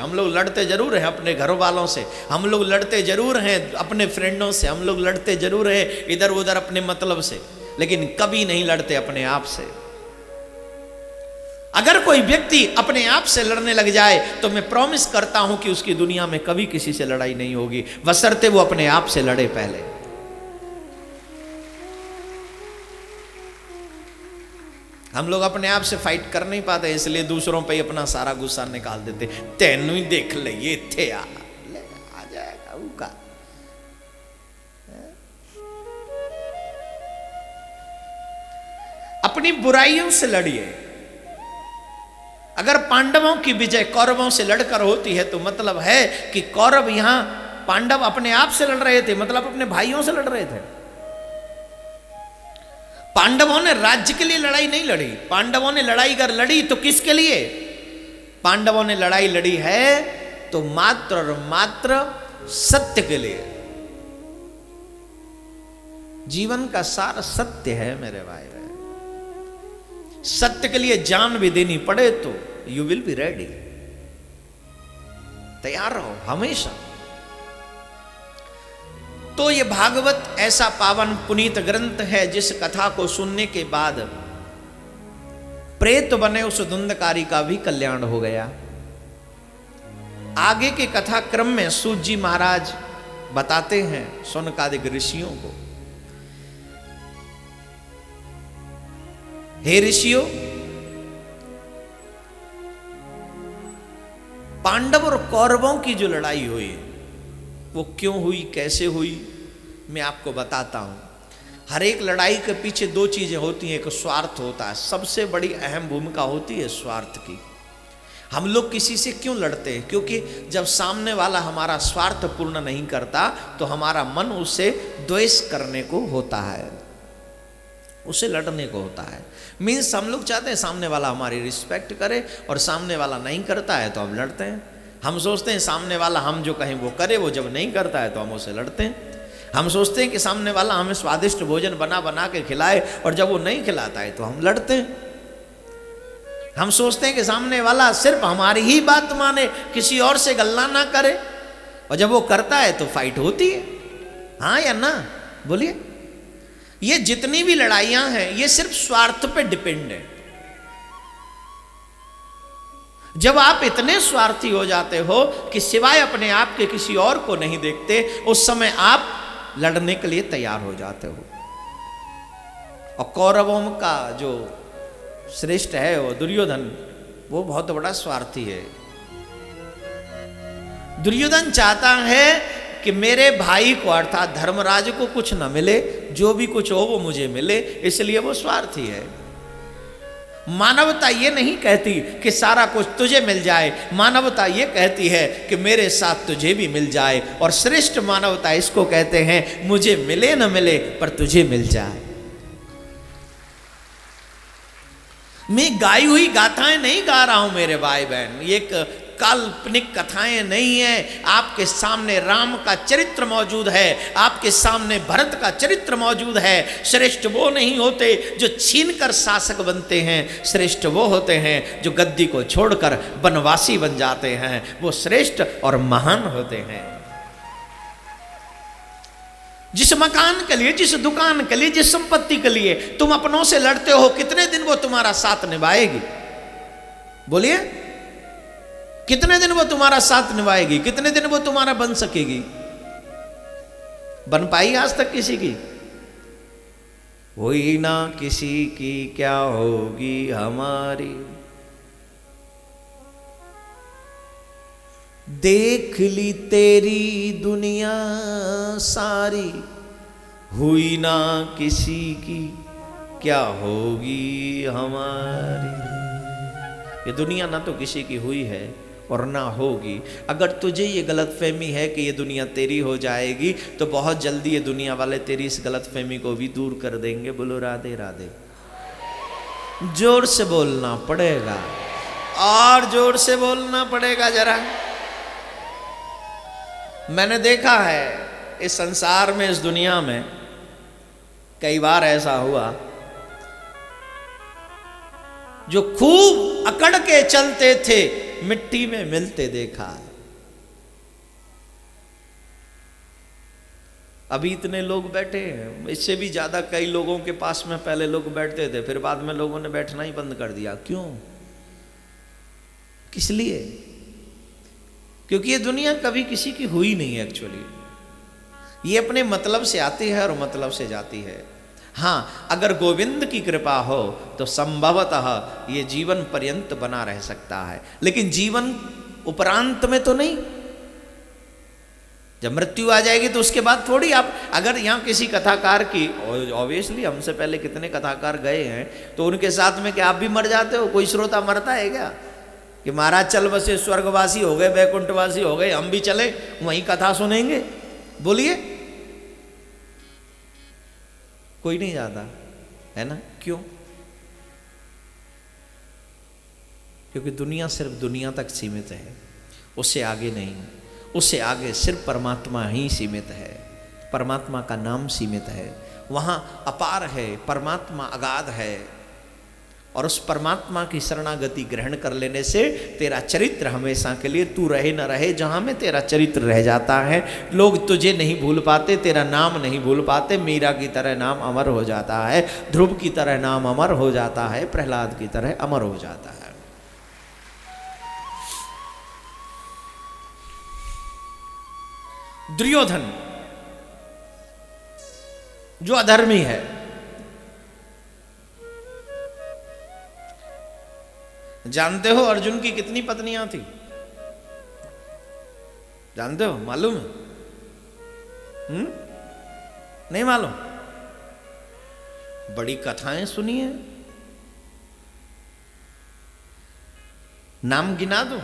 हम लोग लड़ते जरूर हैं अपने घर वालों से, हम लोग लड़ते जरूर हैं अपने फ्रेंडों से, हम लोग लड़ते जरूर हैं इधर उधर अपने मतलब से, लेकिन कभी नहीं लड़ते अपने आप से। अगर कोई व्यक्ति अपने आप से लड़ने लग जाए तो मैं प्रॉमिस करता हूं कि उसकी दुनिया में कभी किसी से लड़ाई नहीं होगी, बशर्ते वो अपने आप से लड़े पहले। हम लोग अपने आप से फाइट कर नहीं पाते, इसलिए दूसरों पे अपना सारा गुस्सा निकाल देते। तेनू ही देख ले ये थे आ जाएगा उका। अपनी बुराइयों से लड़िए। अगर पांडवों की विजय कौरवों से लड़कर होती है तो मतलब है कि कौरव यहां पांडव अपने आप से लड़ रहे थे, मतलब अपने भाइयों से लड़ रहे थे। पांडवों ने राज्य के लिए लड़ाई नहीं लड़ी, पांडवों ने लड़ाई अगर लड़ी तो किसके लिए? पांडवों ने लड़ाई लड़ी है तो मात्र और मात्र सत्य के लिए। जीवन का सार सत्य है मेरे भाई बहन। सत्य के लिए जान भी देनी पड़े तो यू विल बी रेडी, तैयार रहो हमेशा। तो ये भागवत ऐसा पावन पुनीत ग्रंथ है जिस कथा को सुनने के बाद प्रेत बने उस धुंधकारी का भी कल्याण हो गया। आगे के कथा क्रम में सूत जी महाराज बताते हैं शौनकादिक ऋषियों को, हे ऋषियों, पांडव और कौरवों की जो लड़ाई हुई वो क्यों हुई, कैसे हुई, मैं आपको बताता हूं। हर एक लड़ाई के पीछे दो चीजें होती हैं, एक स्वार्थ होता है, सबसे बड़ी अहम भूमिका होती है स्वार्थ की। हम लोग किसी से क्यों लड़ते हैं? क्योंकि जब सामने वाला हमारा स्वार्थ पूर्ण नहीं करता तो हमारा मन उससे द्वेष करने को होता है, उसे लड़ने को होता है। मीन्स हम लोग चाहते हैं सामने वाला हमारी रिस्पेक्ट करे और सामने वाला नहीं करता है तो हम लड़ते हैं। हम सोचते हैं सामने वाला हम जो कहें वो करे, वो जब नहीं करता है तो हम उसे लड़ते हैं। हम सोचते हैं कि सामने वाला हमें स्वादिष्ट भोजन बना बना के खिलाए और जब वो नहीं खिलाता है तो हम लड़ते हैं। हम सोचते हैं कि सामने वाला सिर्फ हमारी ही बात माने, किसी और से गल्ला ना करे, और जब वो करता है तो फाइट होती है। हाँ या ना बोलिए? ये जितनी भी लड़ाइयां हैं ये सिर्फ स्वार्थ पे डिपेंड है। जब आप इतने स्वार्थी हो जाते हो कि सिवाय अपने आप के किसी और को नहीं देखते, उस समय आप लड़ने के लिए तैयार हो जाते हो। और कौरवों का जो श्रेष्ठ है वो दुर्योधन, वो बहुत बड़ा स्वार्थी है। दुर्योधन चाहता है कि मेरे भाई को अर्थात धर्मराज को कुछ न मिले, जो भी कुछ हो वो मुझे मिले, इसलिए वो स्वार्थी है। मानवता ये नहीं कहती कि सारा कुछ तुझे मिल जाए, मानवता ये कहती है कि मेरे साथ तुझे भी मिल जाए। और श्रेष्ठ मानवता इसको कहते हैं मुझे मिले न मिले पर तुझे मिल जाए। मैं गाई हुई गाथाएं नहीं गा रहा हूं मेरे भाई बहन, ये एक काल्पनिक कथाएं नहीं है। आपके सामने राम का चरित्र मौजूद है, आपके सामने भरत का चरित्र मौजूद है। श्रेष्ठ वो नहीं होते जो छीनकर शासक बनते हैं, श्रेष्ठ वो होते हैं जो गद्दी को छोड़कर वनवासी बन जाते हैं, वो श्रेष्ठ और महान होते हैं। जिस मकान के लिए, जिस दुकान के लिए, जिस संपत्ति के लिए तुम अपनों से लड़ते हो, कितने दिन वो तुम्हारा साथ निभाएगी? बोलिए, कितने दिन वो तुम्हारा साथ निभाएगी? कितने दिन वो तुम्हारा बन सकेगी? बन पाई आज तक किसी की? हुई ना किसी की क्या होगी हमारी, देख ली तेरी दुनिया सारी, हुई ना किसी की क्या होगी हमारी। ये दुनिया ना तो किसी की हुई है और ना होगी। अगर तुझे ये गलतफहमी है कि ये दुनिया तेरी हो जाएगी तो बहुत जल्दी ये दुनिया वाले तेरी इस गलतफहमी को भी दूर कर देंगे। बोलो राधे राधे। जोर से बोलना पड़ेगा, और जोर से बोलना पड़ेगा जरा। मैंने देखा है इस संसार में, इस दुनिया में कई बार ऐसा हुआ जो खूब अकड़ के चलते थे, मिट्टी में मिलते देखा। अभी इतने लोग बैठे हैं, इससे भी ज्यादा कई लोगों के पास में पहले लोग बैठते थे, फिर बाद में लोगों ने बैठना ही बंद कर दिया। क्यों? किस लिए? क्योंकि ये दुनिया कभी किसी की हुई नहीं है एक्चुअली। ये अपने मतलब से आती है और मतलब से जाती है। हाँ, अगर गोविंद की कृपा हो तो संभवतः ये जीवन पर्यंत बना रह सकता है, लेकिन जीवन उपरांत में तो नहीं। जब मृत्यु आ जाएगी तो उसके बाद थोड़ी आप, अगर यहाँ किसी कथाकार की, ऑब्वियसली हमसे पहले कितने कथाकार गए हैं, तो उनके साथ में क्या आप भी मर जाते हो? कोई श्रोता मरता है क्या कि महाराज चल बसे स्वर्गवासी हो गए, वैकुंठवासी हो गए, हम भी चले वहीं कथा सुनेंगे? बोलिए, कोई नहीं जाता है ना। क्यों? क्योंकि दुनिया सिर्फ दुनिया तक सीमित है, उससे आगे नहीं। उससे आगे सिर्फ परमात्मा ही सीमित है, परमात्मा का नाम सीमित है, वहाँ अपार है, परमात्मा अगाध है। और उस परमात्मा की शरणागति ग्रहण कर लेने से तेरा चरित्र हमेशा के लिए, तू रहे न रहे, जहाँ में तेरा चरित्र रह जाता है। लोग तुझे नहीं भूल पाते, तेरा नाम नहीं भूल पाते। मीरा की तरह नाम अमर हो जाता है, ध्रुव की तरह नाम अमर हो जाता है, प्रहलाद की तरह अमर हो जाता है। दुर्योधन जो अधर्मी है, जानते हो अर्जुन की कितनी पत्नियां थी? जानते हो? मालूम है? नहीं मालूम? बड़ी कथाएं सुनी है, नाम गिना दो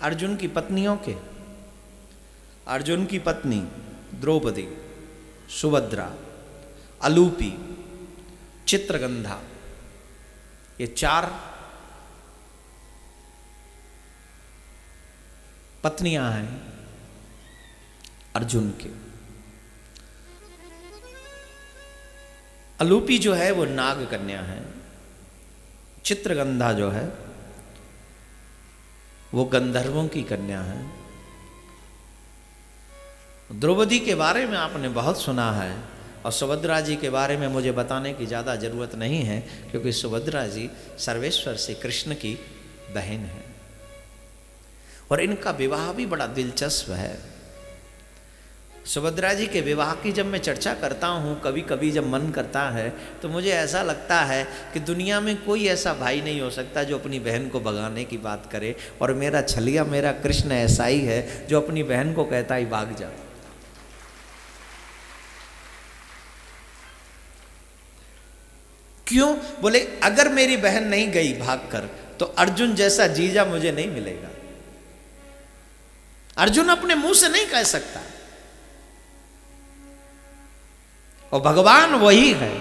अर्जुन की पत्नियों के। अर्जुन की पत्नी द्रौपदी, सुभद्रा, अलूपी, चित्रगंधा, ये 4 पत्नियां हैं अर्जुन के। अलूपी जो है वो नाग कन्या है, चित्रगंधा जो है वो गंधर्वों की कन्या है। द्रौपदी के बारे में आपने बहुत सुना है, और सुभद्रा जी के बारे में मुझे बताने की ज़्यादा ज़रूरत नहीं है, क्योंकि सुभद्रा जी सर्वेश्वर से कृष्ण की बहन है। और इनका विवाह भी बड़ा दिलचस्प है। सुभद्रा जी के विवाह की जब मैं चर्चा करता हूँ, कभी कभी जब मन करता है, तो मुझे ऐसा लगता है कि दुनिया में कोई ऐसा भाई नहीं हो सकता जो अपनी बहन को भगाने की बात करे। और मेरा छलिया, मेरा कृष्ण ऐसा ही है जो अपनी बहन को कहता ही भाग जा। क्यों? बोले अगर मेरी बहन नहीं गई भागकर तो अर्जुन जैसा जीजा मुझे नहीं मिलेगा। अर्जुन अपने मुंह से नहीं कह सकता, और भगवान वही है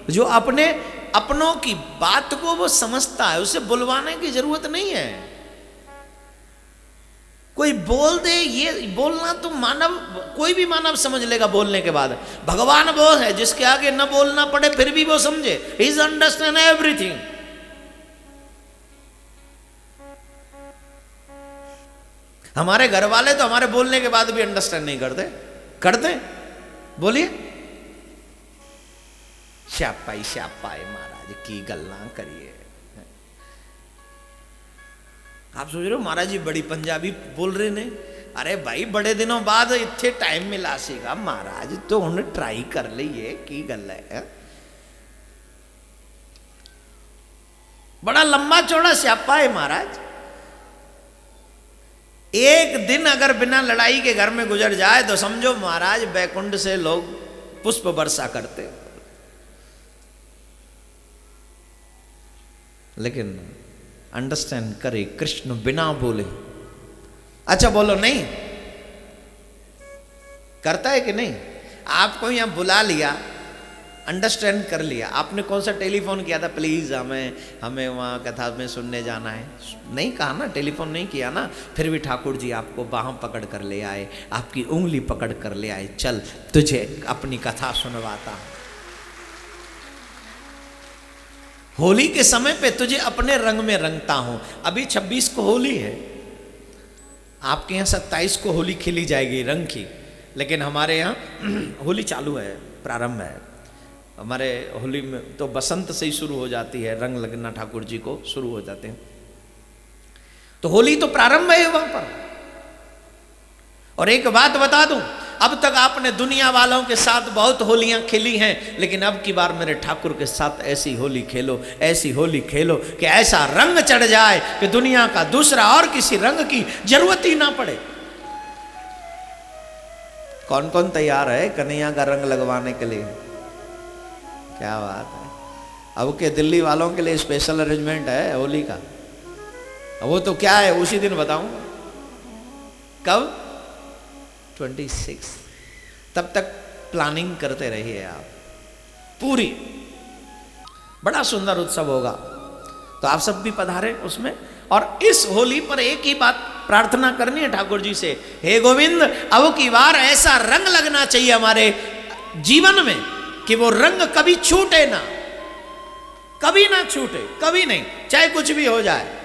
जो अपनों की बात को वो समझता है, उसे बुलवाने की जरूरत नहीं है। कोई बोल दे, ये बोलना तो मानव, कोई भी मानव समझ लेगा बोलने के बाद। भगवान वो है जिसके आगे न बोलना पड़े फिर भी वो समझे। He is understand everything. हमारे घर वाले तो हमारे बोलने के बाद भी अंडरस्टैंड नहीं करते। बोलिए, श्यापाई महाराज की गल्ला करिए। आप सोच रहे हो महाराज जी बड़ी पंजाबी बोल रहे ने? अरे भाई बड़े दिनों बाद इतने टाइम मिला सीगा महाराज, तो हुण ट्राई कर लीए की गल है। बड़ा लंबा चौड़ा स्यापा है महाराज। एक दिन अगर बिना लड़ाई के घर में गुजर जाए तो समझो महाराज बैकुंठ से लोग पुष्प वर्षा करते। लेकिन अंडरस्टैंड करे कृष्ण बिना बोले। अच्छा बोलो, नहीं करता है कि नहीं? आपको यहां बुला लिया, अंडरस्टैंड कर लिया, आपने कौन सा टेलीफोन किया था, प्लीज हमें वहां कथा में सुनने जाना है? नहीं कहा ना, टेलीफोन नहीं किया ना। फिर भी ठाकुर जी आपको बाहों पकड़ कर ले आए, आपकी उंगली पकड़ कर ले आए, चल तुझे अपनी कथा सुनवाता। होली के समय पे तुझे अपने रंग में रंगता हूं। अभी 26 को होली है, आपके यहाँ 27 को होली खेली जाएगी रंग की, लेकिन हमारे यहाँ होली चालू है, प्रारंभ है। हमारे होली में तो बसंत से ही शुरू हो जाती है, रंग लगना ठाकुर जी को शुरू हो जाते हैं। तो होली तो प्रारंभ है वहां पर। और एक बात बता दूं, अब तक आपने दुनिया वालों के साथ बहुत होलियां खेली हैं, लेकिन अब की बार मेरे ठाकुर के साथ ऐसी होली खेलो, ऐसी होली खेलो कि ऐसा रंग चढ़ जाए कि दुनिया का दूसरा और किसी रंग की जरूरत ही ना पड़े। कौन कौन तैयार है कन्हैया का रंग लगवाने के लिए? क्या बात है। अब के दिल्ली वालों के लिए स्पेशल अरेंजमेंट है होली का। वो तो क्या है उसी दिन बताऊंगा। कब? 26। तब तक प्लानिंग करते रहिए आप पूरी। बड़ा सुंदर उत्सव होगा, तो आप सब भी पधारें उसमें। और इस होली पर एक ही बात प्रार्थना करनी है ठाकुर जी से, हे गोविंद अब की बार ऐसा रंग लगना चाहिए हमारे जीवन में कि वो रंग कभी छूटे ना, कभी ना छूटे, कभी नहीं, चाहे कुछ भी हो जाए।